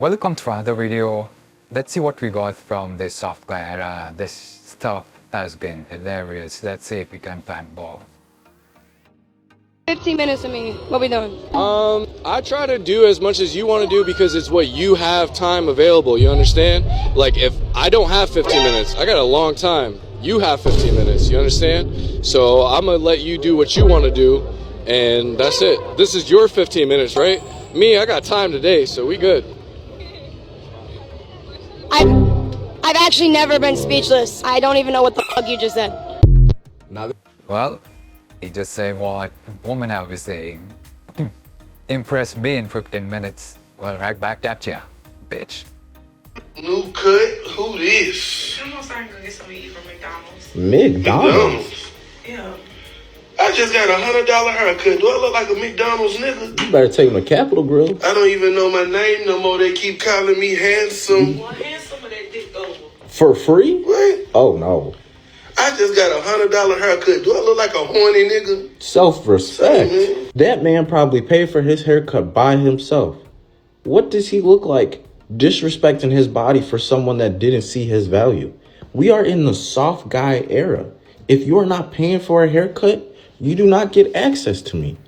Welcome to another video. Let's see what we got from this soft guy era. This stuff has been hilarious. Let's see if we can find more. 15 minutes of me. What we doing? I try to do as much as you want to do because it's what you have time available, you understand? Like, if I don't have 15 minutes, I got a long time. You have 15 minutes, you understand? So I'm going to let you do what you want to do, and that's it. This is your 15 minutes, right? Me, I got time today, so we good. I've actually never been speechless. I don't even know what the fuck you just said. Well, he just said what women have been saying. Impress me in 15 minutes. Well, right back at ya, bitch. New cut? Who this? I'm gonna start gonna get something to eat from McDonald's. McDonald's? Yeah. I just got $100 haircut. Do I look like a McDonald's nigga? You better take him to Capitol Grill. I don't even know my name no more. They keep calling me handsome. Well, hand some of that dick over. For free? What? Oh, no. I just got $100 haircut. Do I look like a horny nigga? Self-respect. Mhm. That man probably paid for his haircut by himself. What does he look like disrespecting his body for someone that didn't see his value? We are in the soft guy era. If you're not paying for a haircut, you do not get access to me.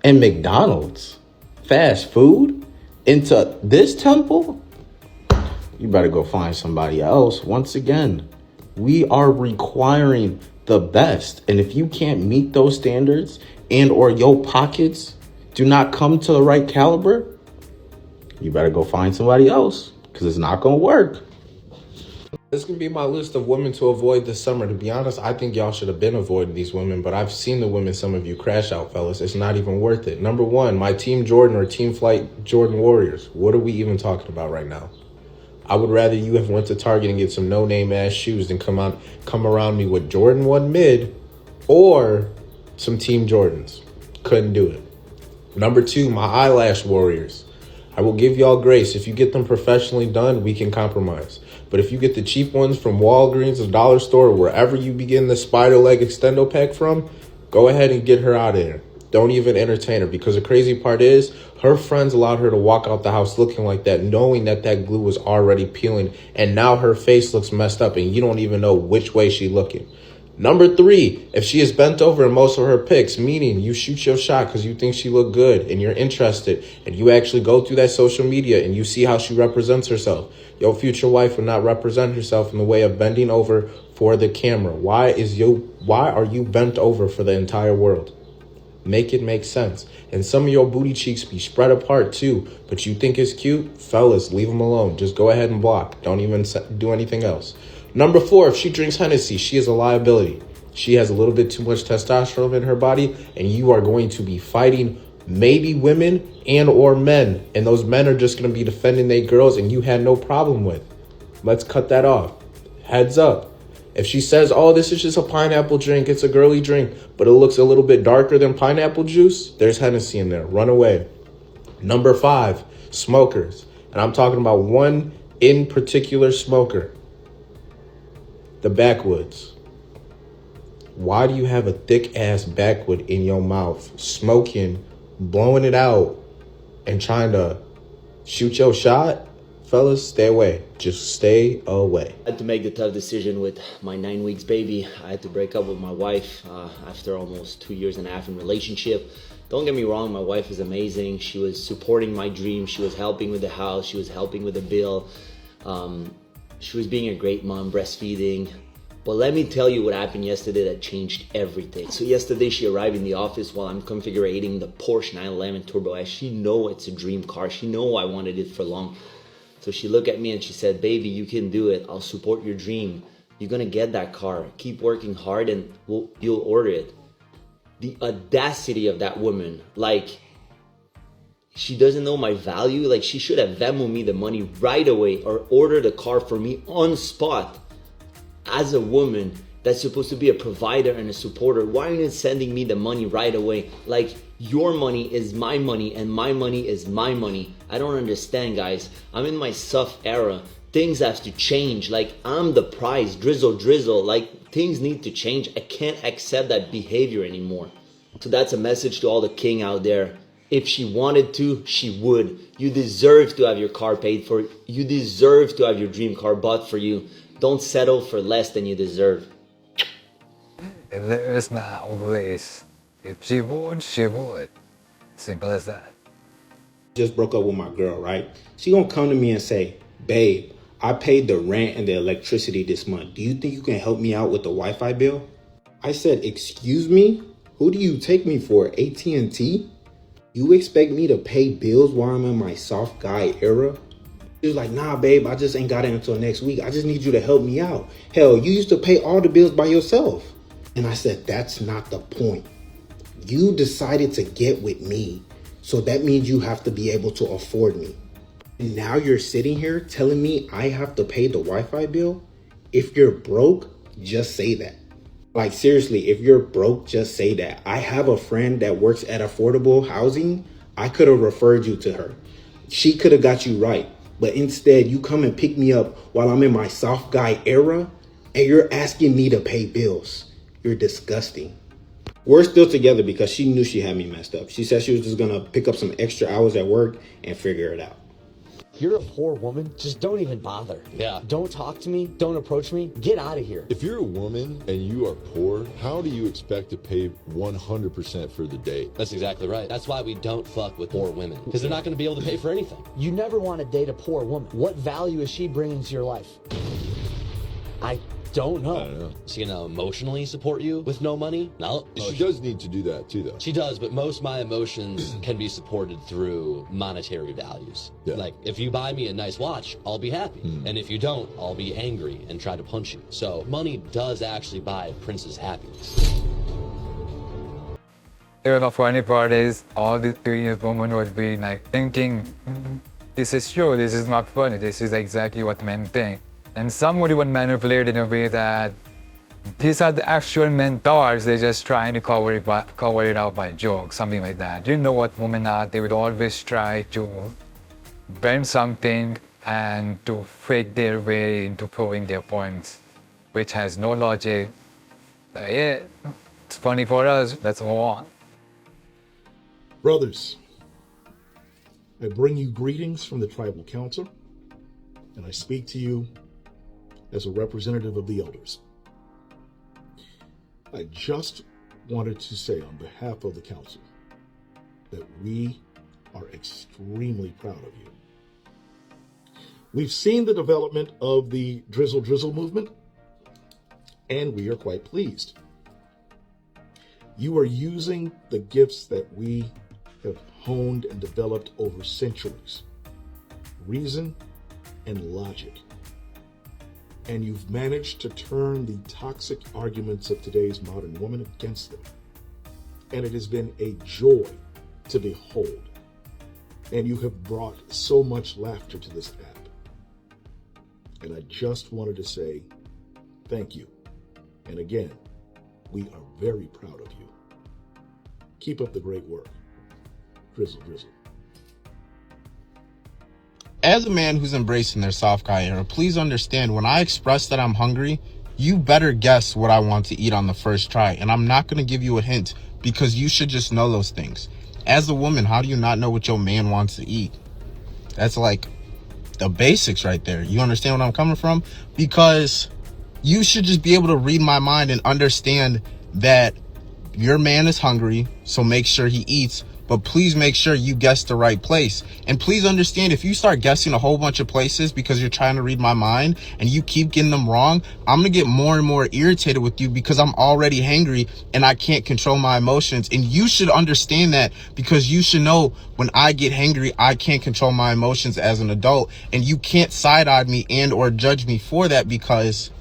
And McDonald's, fast food, into this temple? You better go find somebody else. Once again, we are requiring the best. And if you can't meet those standards and or your pockets do not come to the right caliber, you better go find somebody else because it's not going to work. This can be my list of women to avoid this summer. To be honest, I think y'all should have been avoiding these women, but I've seen the women some of you crash out, fellas. It's not even worth it. Number one, my Team Jordan or Team Flight Jordan Warriors. What are we even talking about right now? I would rather you have went to Target and get some no-name ass shoes than come around me with Jordan 1 mid or some Team Jordans. Couldn't do it. Number two, my eyelash warriors. I will give y'all grace. If you get them professionally done, we can compromise. But if you get the cheap ones from Walgreens, the dollar store, or wherever you begin the spider leg extendo pack from, go ahead and get her out of there. Don't even entertain her, because the crazy part is her friends allowed her to walk out the house looking like that, knowing that that glue was already peeling, and now her face looks messed up and you don't even know which way she's looking. Number three, if she is bent over in most of her pics, meaning you shoot your shot because you think she look good and you're interested, and you actually go through that social media and you see how she represents herself, your future wife will not represent herself in the way of bending over for the camera. Why are you bent over for the entire world? Make it make sense. And some of your booty cheeks be spread apart too, but you think it's cute? Fellas, leave them alone. Just go ahead and block. Don't even do anything else. Number four, if she drinks Hennessy, she is a liability. She has a little bit too much testosterone in her body, and you are going to be fighting maybe women and or men, and those men are just going to be defending their girls, and you had no problem with. Let's cut that off. Heads up. If she says, oh, this is just a pineapple drink, it's a girly drink, but it looks a little bit darker than pineapple juice, there's Hennessy in there. Run away. Number five, smokers. And I'm talking about one in particular smoker. The backwoods. Why do you have a thick ass backwood in your mouth, smoking, blowing it out, and trying to shoot your shot? Fellas, stay away. Just stay away. I had to make the tough decision with my 9 weeks baby. I had to break up with my wife after almost 2.5 years in relationship. Don't get me wrong, my wife is amazing. She was supporting my dream. She was helping with the house. She was helping with the bill. She was being a great mom, breastfeeding. But let me tell you what happened yesterday that changed everything. So yesterday she arrived in the office while I'm configuring the Porsche 911 Turbo S. She know it's a dream car. She know I wanted it for long. So she looked at me and she said, baby, you can do it. I'll support your dream. You're gonna get that car. Keep working hard and you'll order it. The audacity of that woman, like, she doesn't know my value. Like, she should have Venmoed me the money right away or ordered a car for me on spot. As a woman that's supposed to be a provider and a supporter, why are you not sending me the money right away? Like, your money is my money and my money is my money. I don't understand, guys. I'm in my soft era. Things have to change. Like, I'm the prize. Drizzle. Like, things need to change. I can't accept that behavior anymore. So that's a message to all the king out there. If she wanted to, she would. You deserve to have your car paid for. You deserve to have your dream car bought for you. Don't settle for less than you deserve. There is no ways. If she would, she would. Simple as that. Just broke up with my girl, right? She gonna come to me and say, babe, I paid the rent and the electricity this month. Do you think you can help me out with the Wi-Fi bill? I said, excuse me? Who do you take me for, AT&T? You expect me to pay bills while I'm in my soft guy era? She was like, nah, babe, I just ain't got it until next week. I just need you to help me out. Hell, you used to pay all the bills by yourself. And I said, that's not the point. You decided to get with me, so that means you have to be able to afford me. And now you're sitting here telling me I have to pay the Wi-Fi bill? If you're broke, just say that. Like seriously, if you're broke, just say that. I have a friend that works at affordable housing. I could have referred you to her. She could have got you right. But instead, you come and pick me up while I'm in my soft guy era, and you're asking me to pay bills. You're disgusting. We're still together because she knew she had me messed up. She said she was just gonna pick up some extra hours at work and figure it out. You're a poor woman, just don't even bother. Yeah. Don't talk to me, don't approach me, get out of here. If you're a woman and you are poor, how do you expect to pay 100% for the date? That's exactly right. That's why we don't fuck with poor women, because they're not going to be able to pay for anything. You never want to date a poor woman. What value is she bringing to your life? I don't know. I don't know. Is she going to emotionally support you with no money? No. She does need to do that too, though. She does, but most of my emotions can be supported through monetary values. Yeah. Like, if you buy me a nice watch, I'll be happy. And if you don't, I'll be angry and try to punch you. So money does actually buy a prince's happiness. The funny part is, all the previous women would be like thinking, this is true, this is not funny, this is exactly what men think. And some would even manipulate in a way that these are the actual mentors, they're just trying to cover it out by jokes, something like that. You know what women are, they would always try to bend something and to fake their way into proving their points, which has no logic. Yeah, it's funny for us, let's move on. Brothers, I bring you greetings from the Tribal Council, and I speak to you as a representative of the elders. I just wanted to say on behalf of the council that we are extremely proud of you. We've seen the development of the drizzle movement, and we are quite pleased. You are using the gifts that we have honed and developed over centuries, reason and logic. And you've managed to turn the toxic arguments of today's modern woman against them. And it has been a joy to behold. And you have brought so much laughter to this app. And I just wanted to say thank you. And again, we are very proud of you. Keep up the great work. Drizzle. As a man who's embracing their soft guy era, please understand when I express that I'm hungry, you better guess what I want to eat on the first try. And I'm not going to give you a hint because you should just know those things. As a woman, how do you not know what your man wants to eat? That's like the basics right there. You understand what I'm coming from? Because you should just be able to read my mind and understand that your man is hungry, so make sure he eats. But please make sure you guess the right place. And please understand, if you start guessing a whole bunch of places because you're trying to read my mind and you keep getting them wrong, I'm going to get more and more irritated with you because I'm already hangry and I can't control my emotions. And you should understand that because you should know when I get hangry, I can't control my emotions as an adult. And you can't side-eye me and or judge me for that because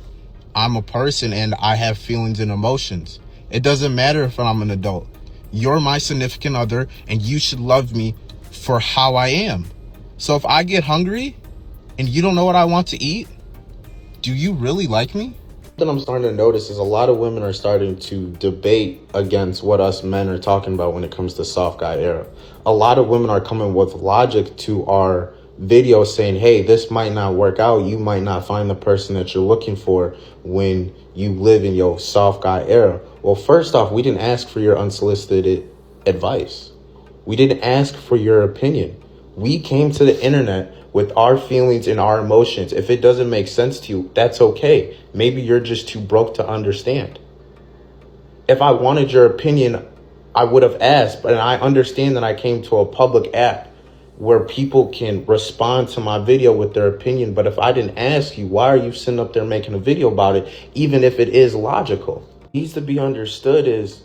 I'm a person and I have feelings and emotions. It doesn't matter if I'm an adult. You're my significant other and you should love me for how I am. So if I get hungry and you don't know what I want to eat, do you really like me? What I'm starting to notice is a lot of women are starting to debate against what us men are talking about when it comes to soft guy era. A lot of women are coming with logic to our video saying, hey, this might not work out. You might not find the person that you're looking for when you live in your soft guy era. Well, first off, we didn't ask for your unsolicited advice. We didn't ask for your opinion. We came to the internet with our feelings and our emotions. If it doesn't make sense to you, that's okay. Maybe you're just too broke to understand. If I wanted your opinion, I would have asked, but I understand that I came to a public app where people can respond to my video with their opinion. But if I didn't ask you, why are you sitting up there making a video about it, even if it is logical? What needs to be understood is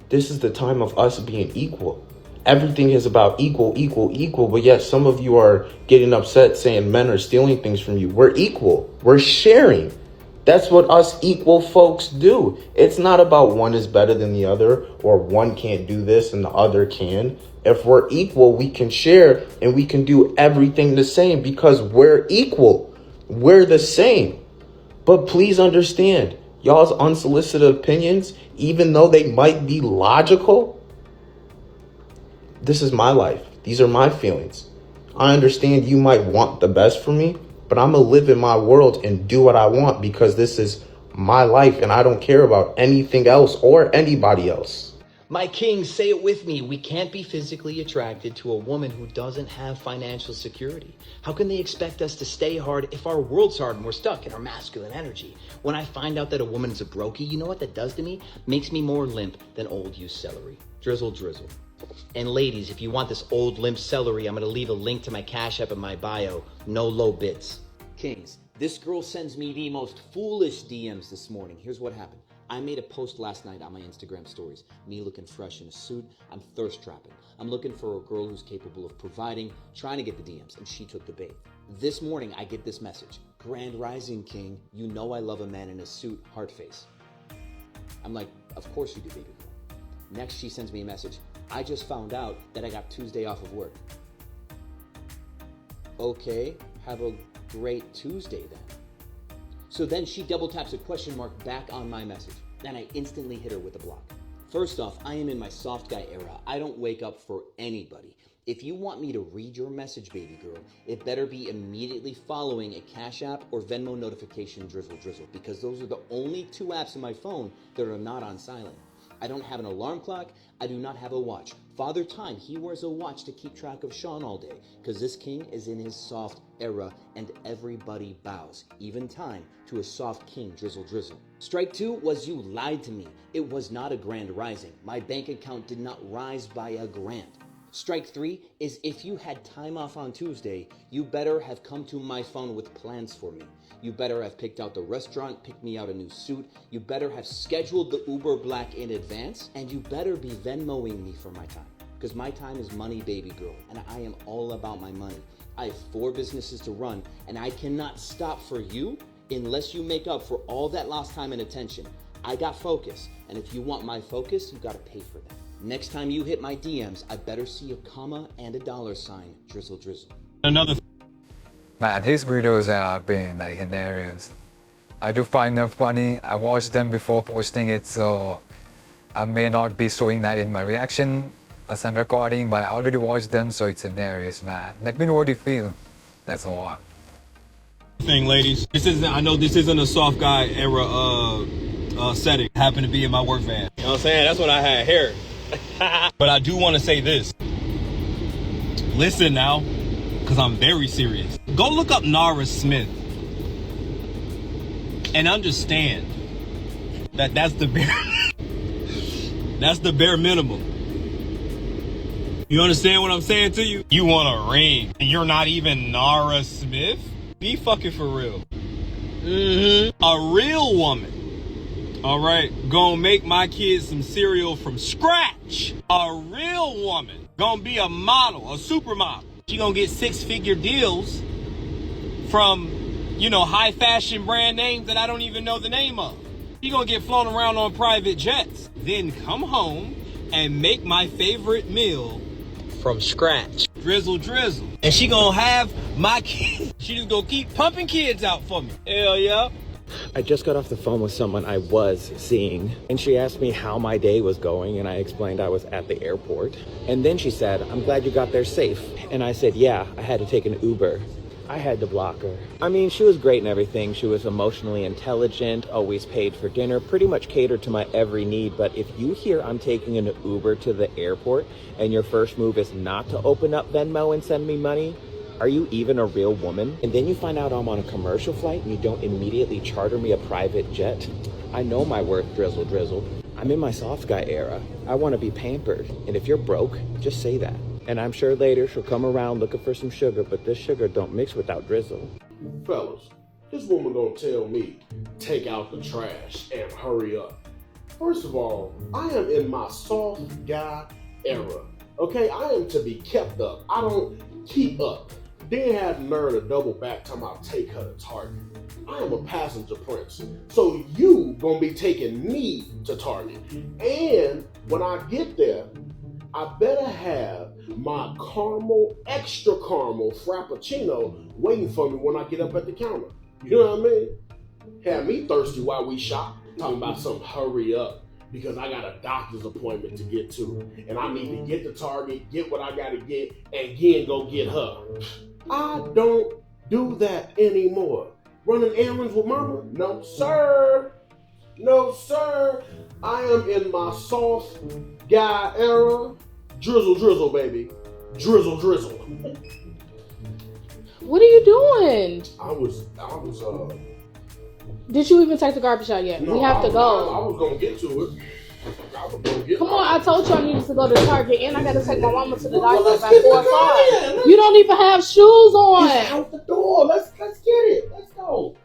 this is the time of us being equal. Everything is about equal, but yet some of you are getting upset saying men are stealing things from you. We're equal. We're sharing. That's what us equal folks do. It's not about one is better than the other or one can't do this and the other can. If we're equal, we can share and we can do everything the same because we're equal. We're the same. But please understand, y'all's unsolicited opinions, even though they might be logical, this is my life. These are my feelings. I understand you might want the best for me, but I'm going to live in my world and do what I want because this is my life and I don't care about anything else or anybody else. My kings, say it with me. We can't be physically attracted to a woman who doesn't have financial security. How can they expect us to stay hard if our world's hard and we're stuck in our masculine energy? When I find out that a woman is a brokey, you know what that does to me? Makes me more limp than old used celery. Drizzle, drizzle. And ladies, if you want this old limp celery, I'm going to leave a link to my Cash App in my bio. No low bits. Kings, this girl sends me the most foolish DMs this morning. Here's what happened. I made a post last night on my Instagram stories. Me looking fresh in a suit. I'm thirst trapping. I'm looking for a girl who's capable of providing, trying to get the DMs, and she took the bait. This morning, I get this message. Grand Rising King, you know I love a man in a suit, heart face. I'm like, of course you do, baby girl. Next, she sends me a message. I just found out that I got Tuesday off of work. Okay, have a great Tuesday then. So then she double taps a question mark back on my message. Then I instantly hit her with a block. First off, I am in my soft guy era. I don't wake up for anybody. If you want me to read your message, baby girl, it better be immediately following a Cash App or Venmo notification drizzle, because those are the only two apps on my phone that are not on silent. I don't have an alarm clock. I do not have a watch. Father Time, he wears a watch to keep track of Sean all day because this king is in his soft era and everybody bows, even time, to a soft king, drizzle. Strike two was you lied to me. It was not a grand rising. My bank account did not rise by a grand. Strike three is if you had time off on Tuesday, you better have come to my phone with plans for me. You better have picked out the restaurant, picked me out a new suit. You better have scheduled the Uber Black in advance. And you better be Venmoing me for my time. Because my time is money, baby girl. And I am all about my money. I have 4 businesses to run. And I cannot stop for you unless you make up for all that lost time and attention. I got focus. And if you want my focus, you got to pay for that. Next time you hit my DMs, I better see a comma and a $sign. Drizzle. Man, his videos have been like hilarious. I do find them funny. I watched them before posting it, so I may not be showing that in my reaction as I'm recording, but I already watched them, so it's hilarious, man. Let me know what you feel. That's all. Thing, ladies. I know this isn't a soft guy era setting. Happened to be in my work van. You know what I'm saying? That's what I had here. But I do want to say this. Listen now, because I'm very serious. Go look up Nara Smith and understand that that's the bare minimum. You understand what I'm saying to you? You want a ring and you're not even Nara Smith? Be fucking for real. A real woman. All right, gonna make my kids some cereal from scratch. A real woman. Gonna be a model, a supermodel. She gonna get 6-figure deals from, high fashion brand names that I don't even know the name of. She gonna get flown around on private jets. Then come home and make my favorite meal from scratch. Drizzle. And she gonna have my kids. She just gonna keep pumping kids out for me. Hell yeah. I just got off the phone with someone I was seeing, and she asked me how my day was going, and I explained I was at the airport. And then she said, I'm glad you got there safe. And I said, yeah, I had to take an Uber. I had to block her. I mean, she was great and everything. She was emotionally intelligent, always paid for dinner, pretty much catered to my every need. But if you hear I'm taking an Uber to the airport and your first move is not to open up Venmo and send me money, are you even a real woman? And then you find out I'm on a commercial flight and you don't immediately charter me a private jet? I know my worth, drizzle, drizzle. I'm in my soft guy era. I want to be pampered. And if you're broke, just say that. And I'm sure later she'll come around looking for some sugar, but this sugar don't mix without drizzle. Fellas, this woman gonna tell me, take out the trash and hurry up. First of all, I am in my soft guy era. Okay, I am to be kept up. I don't keep up. Then have the nerve to double back time I'll take her to Target. I am a passenger prince. So you gonna be taking me to Target. And when I get there, I better have my caramel, extra caramel frappuccino waiting for me when I get up at the counter. You know what I mean? Have me thirsty while we shop, talking about some hurry up because I got a doctor's appointment to get to. And I need to get to Target, get what I gotta get, and again go get her. I don't do that anymore. Running errands with mama? No, sir. No, sir. I am in my soft guy era. Drizzle, drizzle, baby. Drizzle, drizzle. What are you doing? I was Did you even take the garbage out yet? No, We have to go. I was gonna get to it. I was gonna get Come on, I told you I needed to go to Target and I gotta take my mama to the doctor let's by get 4 the o'clock. car in. You don't even have shoes on. It's out the door. Let's get it. Let's go.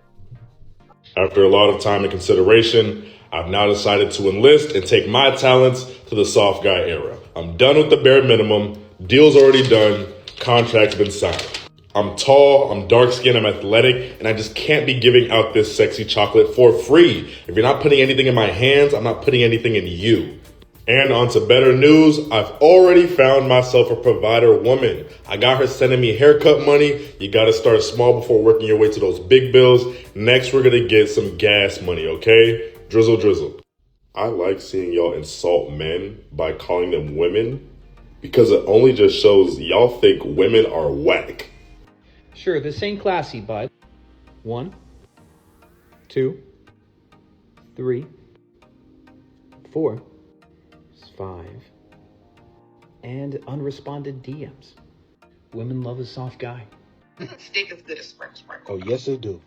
After a lot of time and consideration, I've now decided to enlist and take my talents to the soft guy era. I'm done with the bare minimum. Deal's already done. Contract's been signed. I'm tall, I'm dark-skinned, I'm athletic, and I just can't be giving out this sexy chocolate for free. If you're not putting anything in my hands, I'm not putting anything in you. And on to better news, I've already found myself a provider woman. I got her sending me haircut money. You gotta start small before working your way to those big bills. Next, we're gonna get some gas money, okay? Drizzle, drizzle. I like seeing y'all insult men by calling them women because it only just shows y'all think women are whack. Sure, this ain't classy, bud. 1, 2, 3, 4, 5, and unresponded DMs. Women love a soft guy. Steak is good as sprinkle. Oh, yes, they do.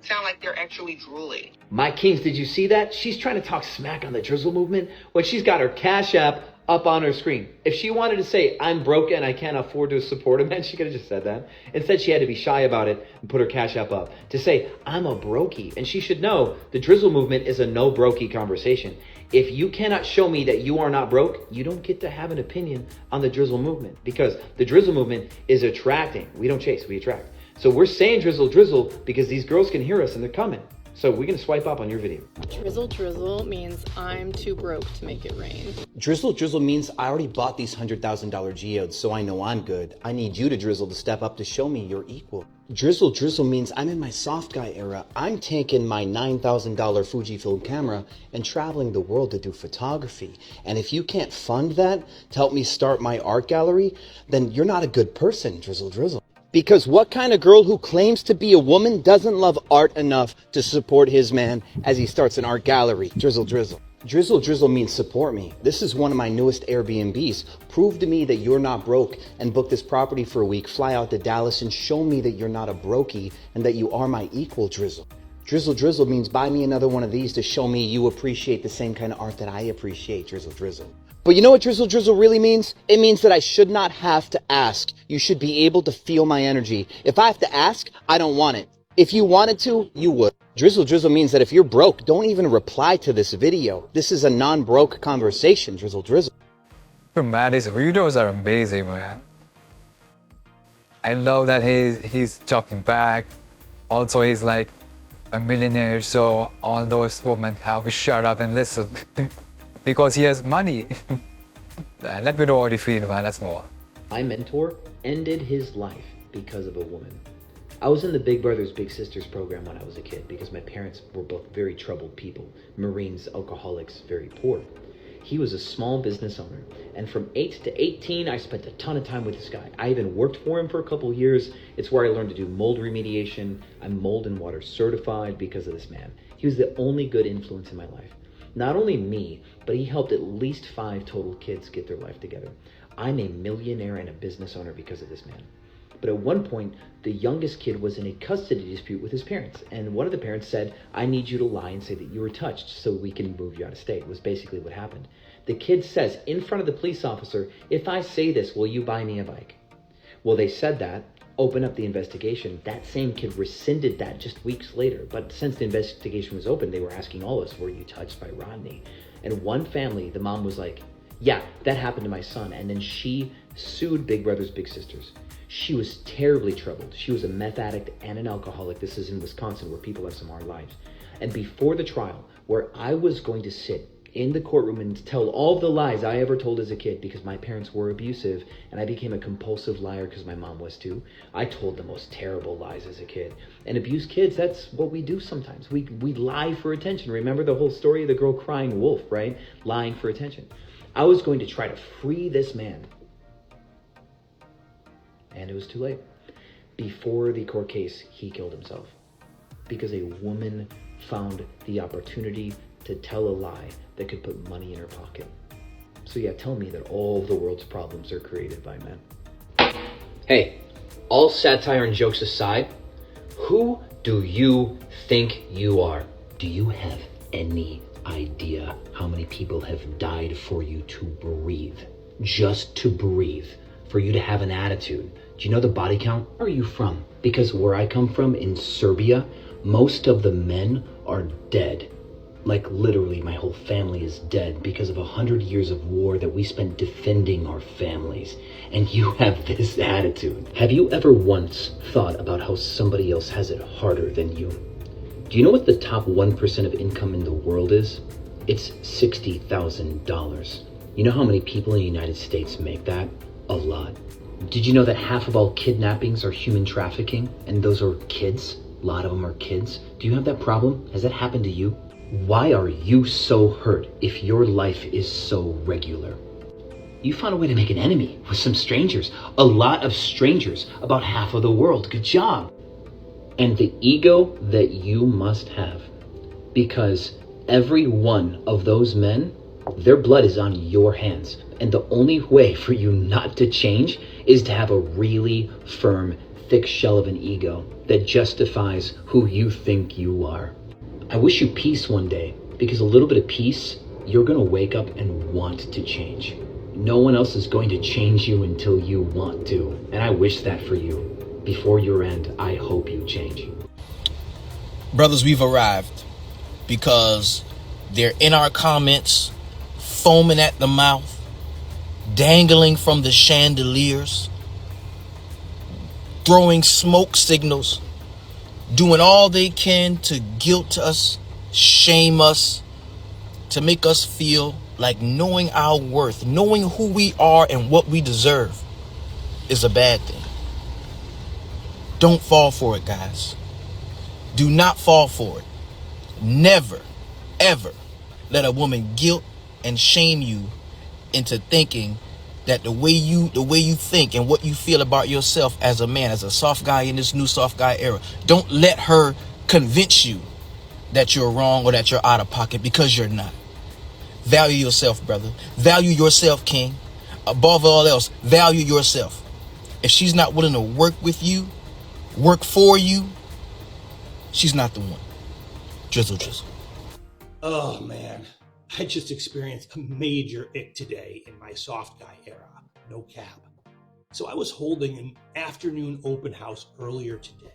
Sound like they're actually drooling. My kings, did you see that? She's trying to talk smack on the drizzle movement when she's got her Cash App up on her screen. If she wanted to say, I'm broke and I can't afford to support a man, she could have just said that. Instead, she had to be shy about it and put her Cash App up to say, I'm a brokey. And she should know the drizzle movement is a no brokey conversation. If you cannot show me that you are not broke, you don't get to have an opinion on the drizzle movement because the drizzle movement is attracting. We don't chase, we attract. So we're saying drizzle, drizzle because these girls can hear us and they're coming. So we're going to swipe up on your video. Drizzle, drizzle means I'm too broke to make it rain. Drizzle, drizzle means I already bought these $100,000 geodes, so I know I'm good. I need you to drizzle to step up to show me you're equal. Drizzle, drizzle means I'm in my soft guy era. I'm taking my $9,000 Fujifilm camera and traveling the world to do photography. And if you can't fund that to help me start my art gallery, then you're not a good person, drizzle, drizzle. Because what kind of girl who claims to be a woman doesn't love art enough to support his man as he starts an art gallery? Drizzle, drizzle. Drizzle, drizzle means support me. This is one of my newest Airbnbs. Prove to me that you're not broke and book this property for a week, fly out to Dallas and show me that you're not a brokey and that you are my equal, drizzle. Drizzle, drizzle means buy me another one of these to show me you appreciate the same kind of art that I appreciate, drizzle, drizzle. But you know what drizzle, drizzle really means? It means that I should not have to ask. You should be able to feel my energy. If I have to ask, I don't want it. If you wanted to, you would. Drizzle, drizzle means that if you're broke, don't even reply to this video. This is a non-broke conversation, drizzle, drizzle. Maddie's videos are amazing, man. I love that he's talking back. Also, he's like a millionaire, so all those women have to shut up and listen. Because he has money. Let me know how you feel, man. That's more. My mentor ended his life because of a woman. I was in the Big Brothers Big Sisters program when I was a kid because my parents were both very troubled people. Marines, alcoholics, very poor. He was a small business owner. And from 8 to 18, I spent a ton of time with this guy. I even worked for him for a couple years. It's where I learned to do mold remediation. I'm mold and water certified because of this man. He was the only good influence in my life. Not only me, but he helped at least 5 total kids get their life together. I'm a millionaire and a business owner because of this man. But at one point, the youngest kid was in a custody dispute with his parents. And one of the parents said, I need you to lie and say that you were touched so we can move you out of state, was basically what happened. The kid says in front of the police officer, if I say this, will you buy me a bike? Well, they said that, open up the investigation. That same kid rescinded that just weeks later. But since the investigation was open, they were asking all of us, were you touched by Rodney? And one family, the mom was like, yeah, that happened to my son. And then she sued Big Brothers Big Sisters. She was terribly troubled. She was a meth addict and an alcoholic. This is in Wisconsin where people have some hard lives. And before the trial, where I was going to sit in the courtroom and tell all the lies I ever told as a kid because my parents were abusive and I became a compulsive liar because my mom was too. I told the most terrible lies as a kid. And abused kids, that's what we do sometimes. We lie for attention. Remember the whole story of the girl crying wolf, right? Lying for attention. I was going to try to free this man. And it was too late. Before the court case, he killed himself because a woman found the opportunity to tell a lie that could put money in her pocket. So yeah, tell me that all the world's problems are created by men. Hey, all satire and jokes aside, who do you think you are? Do you have any idea how many people have died for you to breathe? Just to breathe. For you to have an attitude. Do you know the body count? Where are you from? Because where I come from in Serbia, most of the men are dead. Like literally my whole family is dead because of 100 years of war that we spent defending our families. And you have this attitude. Have you ever once thought about how somebody else has it harder than you? Do you know what the top 1% of income in the world is? It's $60,000. You know how many people in the United States make that? A lot. Did you know that half of all kidnappings are human trafficking? And those are kids? A lot of them are kids. Do you have that problem? Has that happened to you? Why are you so hurt if your life is so regular? You found a way to make an enemy with some strangers. A lot of strangers. About half of the world. Good job. And the ego that you must have. Because every one of those men, their blood is on your hands. And the only way for you not to change is to have a really firm, thick shell of an ego that justifies who you think you are. I wish you peace one day, because a little bit of peace, you're going to wake up and want to change. No one else is going to change you until you want to. And I wish that for you. Before your end, I hope you change. Brothers, we've arrived because they're in our comments, foaming at the mouth, dangling from the chandeliers, throwing smoke signals, doing all they can to guilt us, shame us, to make us feel like knowing our worth, knowing who we are and what we deserve is a bad thing. Don't fall for it, guys. Do not fall for it. Never, ever let a woman guilt and shame you into thinking that the way you think and what you feel about yourself as a man, as a soft guy in this new soft guy era, don't let her convince you that you're wrong or that you're out of pocket, because you're not. Value yourself, brother. Value yourself, king. Above all else, value yourself. If she's not willing to work with you, work for you, she's not the one. Drizzle, drizzle. Oh, man. I just experienced a major ick today in my soft guy era. No cap. So I was holding an afternoon open house earlier today,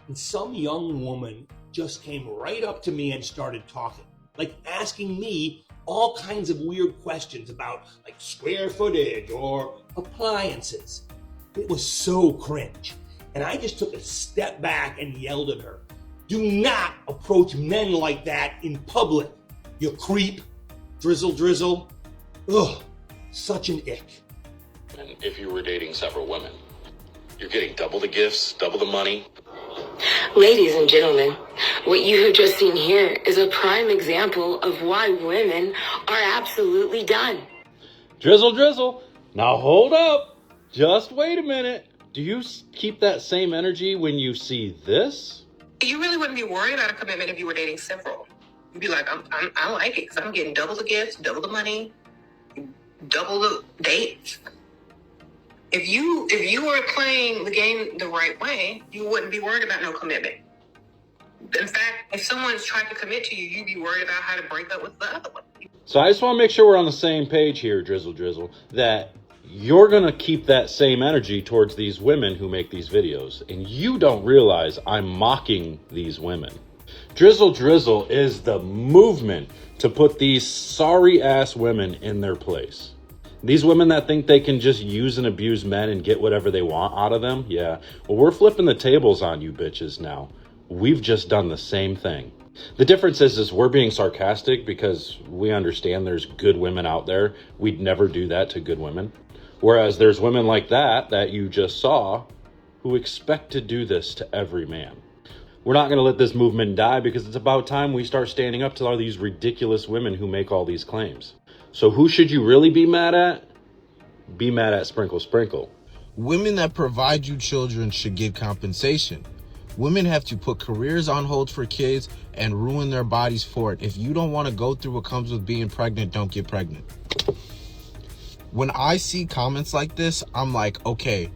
and some young woman just came right up to me and started talking, like asking me all kinds of weird questions about like square footage or appliances. It was so cringe. And I just took a step back and yelled at her, "Do not approach men like that in public, you creep." Drizzle, drizzle. Ugh, such an ick. And if you were dating several women, you're getting double the gifts, double the money. Ladies and gentlemen, what you have just seen here is a prime example of why women are absolutely done. Drizzle, drizzle. Now hold up. Just wait a minute. Do you keep that same energy when you see this? You really wouldn't be worried about a commitment if you were dating several. You'd be like, I like it because I'm getting double the gifts, double the money, double the dates. If you were playing the game the right way, you wouldn't be worried about no commitment. In fact, if someone's trying to commit to you, you'd be worried about how to break up with the other one. So I just want to make sure we're on the same page here, Drizzle Drizzle, that you're going to keep that same energy towards these women who make these videos. And you don't realize I'm mocking these women. Drizzle Drizzle is the movement to put these sorry ass women in their place. These women that think they can just use and abuse men and get whatever they want out of them. Yeah, well, we're flipping the tables on you bitches now. We've just done the same thing. The difference is we're being sarcastic because we understand there's good women out there. We'd never do that to good women. Whereas there's women like that you just saw who expect to do this to every man. We're not going to let this movement die because it's about time we start standing up to all these ridiculous women who make all these claims. So who should you really be mad at? Be mad at Sprinkle Sprinkle. Women that provide you children should get compensation. Women have to put careers on hold for kids and ruin their bodies for it. If you don't want to go through what comes with being pregnant, don't get pregnant. When I see comments like this, I'm like, okay,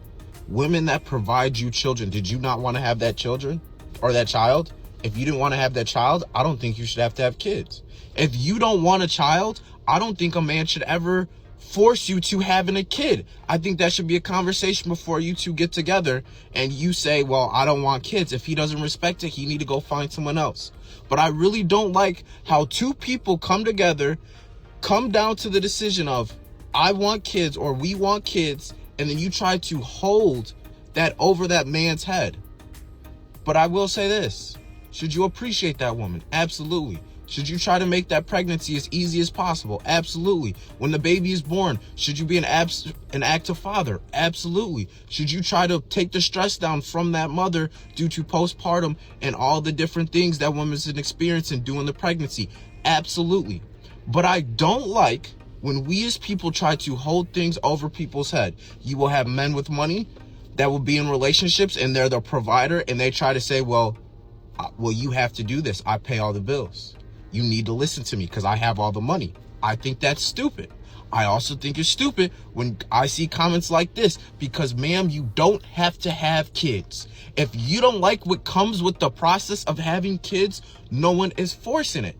women that provide you children, did you not want to have that children or that child? If you didn't want to have that child, I don't think you should have to have kids. If you don't want a child, I don't think a man should ever force you to having a kid. I think that should be a conversation before you two get together and you say, well, I don't want kids. If he doesn't respect it, he need to go find someone else. But I really don't like how two people come together, come down to the decision of, I want kids or we want kids, and then you try to hold that over that man's head. But I will say this, should you appreciate that woman? Absolutely. Should you try to make that pregnancy as easy as possible? Absolutely. When the baby is born, should you be an active father? Absolutely. Should you try to take the stress down from that mother due to postpartum and all the different things that woman's experiencing during the pregnancy? Absolutely. But I don't like when we as people try to hold things over people's head. You will have men with money that will be in relationships and they're the provider and they try to say, well, you have to do this. I pay all the bills. You need to listen to me because I have all the money. I think that's stupid. I also think it's stupid when I see comments like this because, ma'am, you don't have to have kids. If you don't like what comes with the process of having kids, no one is forcing it.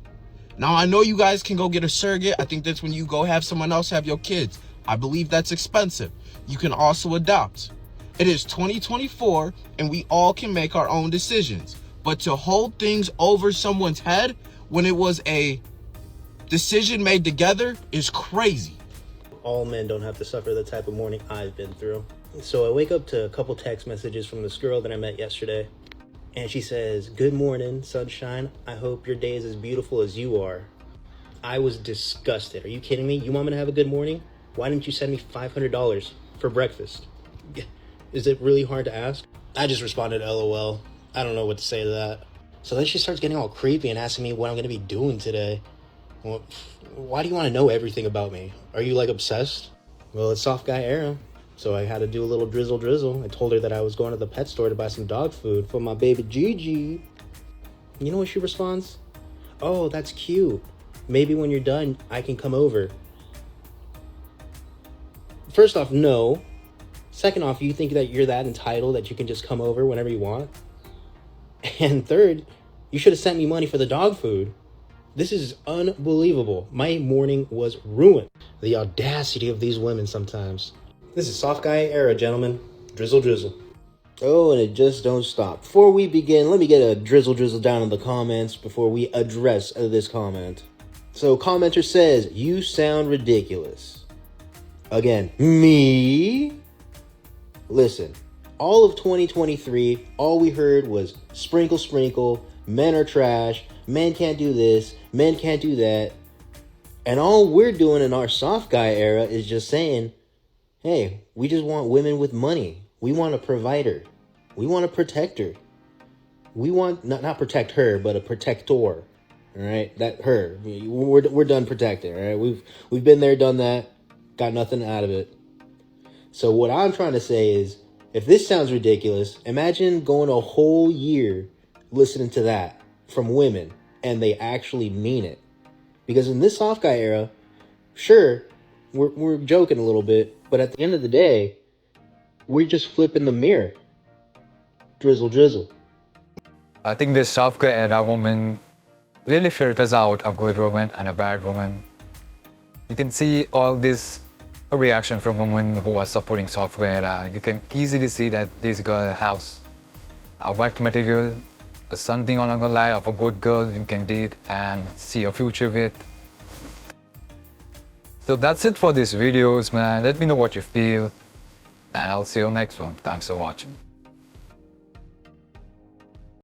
Now, I know you guys can go get a surrogate. I think that's when you go have someone else have your kids. I believe that's expensive. You can also adopt. It is 2024 and we all can make our own decisions. But to hold things over someone's head when it was a decision made together is crazy. All men don't have to suffer the type of morning I've been through. So I wake up to a couple text messages from this girl that I met yesterday. And she says, "Good morning, sunshine. I hope your day is as beautiful as you are." I was disgusted. Are you kidding me? You want me to have a good morning? Why didn't you send me $500 for breakfast? Is it really hard to ask? I just responded, LOL. I don't know what to say to that. So then she starts getting all creepy and asking me what I'm going to be doing today. Well, why do you want to know everything about me? Are you like obsessed? Well, it's soft guy era. So I had to do a little drizzle. I told her that I was going to the pet store to buy some dog food for my baby Gigi. You know what she responds? "Oh, that's cute. Maybe when you're done, I can come over." First off, no. Second off, you think that you're that entitled that you can just come over whenever you want? And third, you should have sent me money for the dog food. This is unbelievable. My morning was ruined. The audacity of these women sometimes. This is soft guy era, gentlemen. Drizzle. Oh, and it just don't stop. Before we begin, let me get a drizzle down in the comments before we address this comment. So, commenter says, "You sound ridiculous." Again, me? Listen, all of 2023, all we heard was sprinkle, men are trash, men can't do this, men can't do that. And all we're doing in our soft guy era is just saying, hey, we just want women with money. We want a provider. We want a protector. We want not protect her, but a protector. All right, that her. We're done protecting. All right, we've been there, done that, got nothing out of it. So what I'm trying to say is, if this sounds ridiculous, imagine going a whole year listening to that from women, and they actually mean it. Because in this soft guy era, sure, we're joking a little bit, but at the end of the day, we're just flipping the mirror. Drizzle, drizzle. I think this soft guy era woman really filters out a good woman and a bad woman. You can see all this reaction from women who are supporting software. You can easily see that this girl has a wet material, something along the line of a good girl you can date and see a future with. So that's it for this videos, man. Let me know what you feel, and I'll see you next one. Thanks for watching.